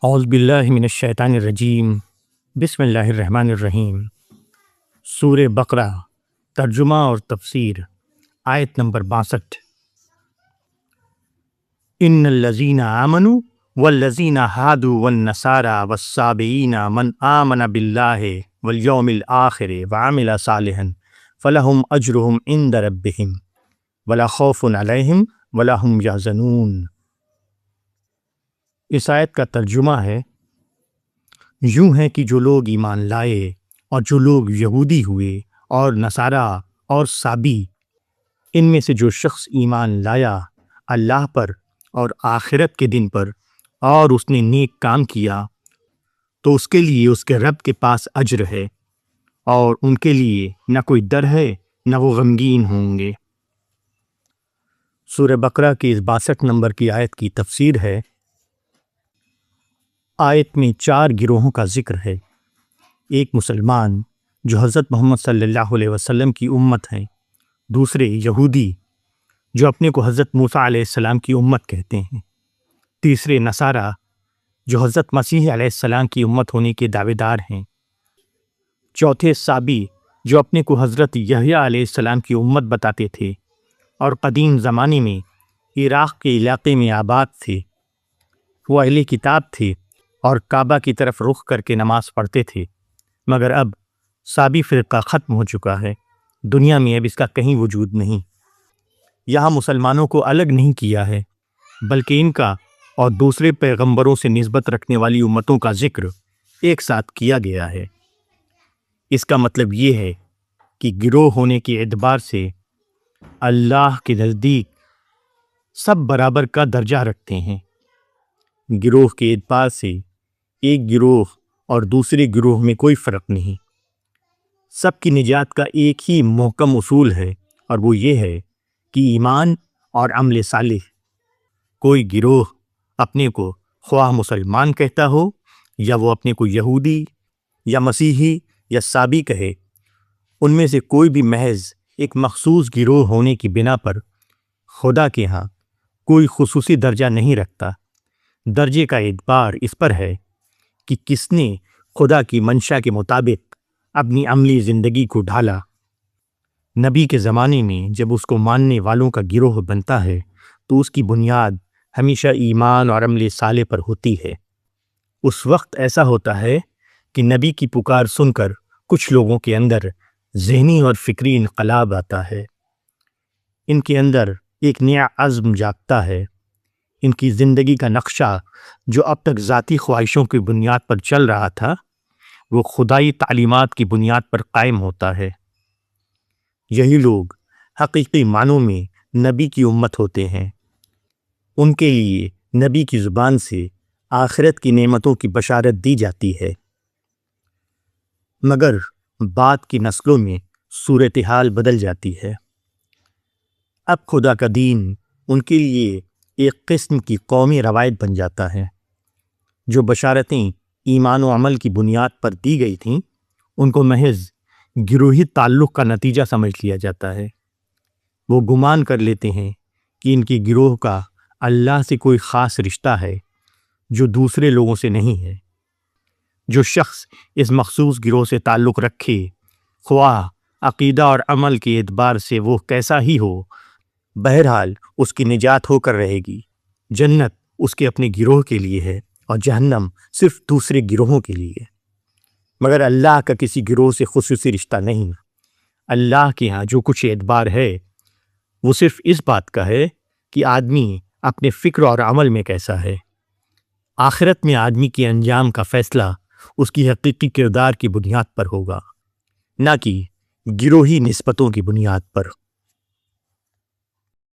اعوذ باللہ من الشیطان الرجیم بسم اللہ الرحمن الرحیم۔ سورہ بقرہ ترجمہ اور تفسیر، آیت نمبر 62۔ ان الذین آمنوا والذین ہادوا والنصارى والصابئین من آمن باللہ والیوم الآخر وعمل صالحا فلہم اجرہم عند ربہم ولا خوف علیہم ولا ہم یحزنون۔ اس آیت کا ترجمہ ہے، یوں ہے کہ جو لوگ ایمان لائے اور جو لوگ یہودی ہوئے اور نصارہ اور صابی، ان میں سے جو شخص ایمان لایا اللہ پر اور آخرت کے دن پر اور اس نے نیک کام کیا تو اس کے لیے اس کے رب کے پاس اجر ہے اور ان کے لیے نہ کوئی ڈر ہے نہ وہ غمگین ہوں گے۔ سورہ بقرہ کی اس 62 نمبر کی آیت کی تفسیر ہے۔ آیت میں 4 گروہوں کا ذکر ہے۔ ایک مسلمان جو حضرت محمد صلی اللہ علیہ وسلم کی امت ہیں، دوسرے یہودی جو اپنے کو حضرت موسیٰ علیہ السلام کی امت کہتے ہیں، تیسرے نصارہ جو حضرت مسیح علیہ السلام کی امت ہونے کے دعوے دار ہیں، چوتھے صابی جو اپنے کو حضرت یحییٰ علیہ السلام کی امت بتاتے تھے اور قدیم زمانے میں عراق کے علاقے میں آباد تھے۔ وہ اہل کتاب تھے اور کعبہ کی طرف رخ کر کے نماز پڑھتے تھے، مگر اب صابی فرقہ ختم ہو چکا ہے، دنیا میں اب اس کا کہیں وجود نہیں۔ یہاں مسلمانوں کو الگ نہیں کیا ہے، بلکہ ان کا اور دوسرے پیغمبروں سے نسبت رکھنے والی امتوں کا ذکر ایک ساتھ کیا گیا ہے۔ اس کا مطلب یہ ہے کہ گروہ ہونے کے اعتبار سے اللہ کے نزدیک سب برابر کا درجہ رکھتے ہیں۔ گروہ کے اعتبار سے ایک گروہ اور دوسرے گروہ میں کوئی فرق نہیں۔ سب کی نجات کا ایک ہی محکم اصول ہے، اور وہ یہ ہے کہ ایمان اور عمل صالح۔ کوئی گروہ اپنے کو خواہ مسلمان کہتا ہو یا وہ اپنے کو یہودی یا مسیحی یا صابی کہے، ان میں سے کوئی بھی محض ایک مخصوص گروہ ہونے کی بنا پر خدا کے ہاں کوئی خصوصی درجہ نہیں رکھتا۔ درجے کا اعتبار اس پر ہے کہ کس نے خدا کی منشا کے مطابق اپنی عملی زندگی کو ڈھالا۔ نبی کے زمانے میں جب اس کو ماننے والوں کا گروہ بنتا ہے تو اس کی بنیاد ہمیشہ ایمان اور عمل صالح پر ہوتی ہے۔ اس وقت ایسا ہوتا ہے کہ نبی کی پکار سن کر کچھ لوگوں کے اندر ذہنی اور فکری انقلاب آتا ہے، ان کے اندر ایک نیا عزم جاگتا ہے، ان کی زندگی کا نقشہ جو اب تک ذاتی خواہشوں کی بنیاد پر چل رہا تھا وہ خدائی تعلیمات کی بنیاد پر قائم ہوتا ہے۔ یہی لوگ حقیقی معنوں میں نبی کی امت ہوتے ہیں۔ ان کے لیے نبی کی زبان سے آخرت کی نعمتوں کی بشارت دی جاتی ہے، مگر بعد کی نسلوں میں صورتحال بدل جاتی ہے۔ اب خدا کا دین ان کے لیے ایک قسم کی قومی روایت بن جاتا ہے۔ جو بشارتیں ایمان و عمل کی بنیاد پر دی گئی تھیں ان کو محض گروہی تعلق کا نتیجہ سمجھ لیا جاتا ہے۔ وہ گمان کر لیتے ہیں کہ ان کی گروہ کا اللہ سے کوئی خاص رشتہ ہے جو دوسرے لوگوں سے نہیں ہے۔ جو شخص اس مخصوص گروہ سے تعلق رکھے، خواہ عقیدہ اور عمل کے اعتبار سے وہ کیسا ہی ہو، بہرحال اس کی نجات ہو کر رہے گی۔ جنت اس کے اپنے گروہ کے لیے ہے اور جہنم صرف دوسرے گروہوں کے لیے۔ مگر اللہ کا کسی گروہ سے خصوصی رشتہ نہیں۔ اللہ کے ہاں جو کچھ اعتبار ہے وہ صرف اس بات کا ہے کہ آدمی اپنے فکر اور عمل میں کیسا ہے۔ آخرت میں آدمی کے انجام کا فیصلہ اس کی حقیقی کردار کی بنیاد پر ہوگا، نہ کہ گروہی نسبتوں کی بنیاد پر۔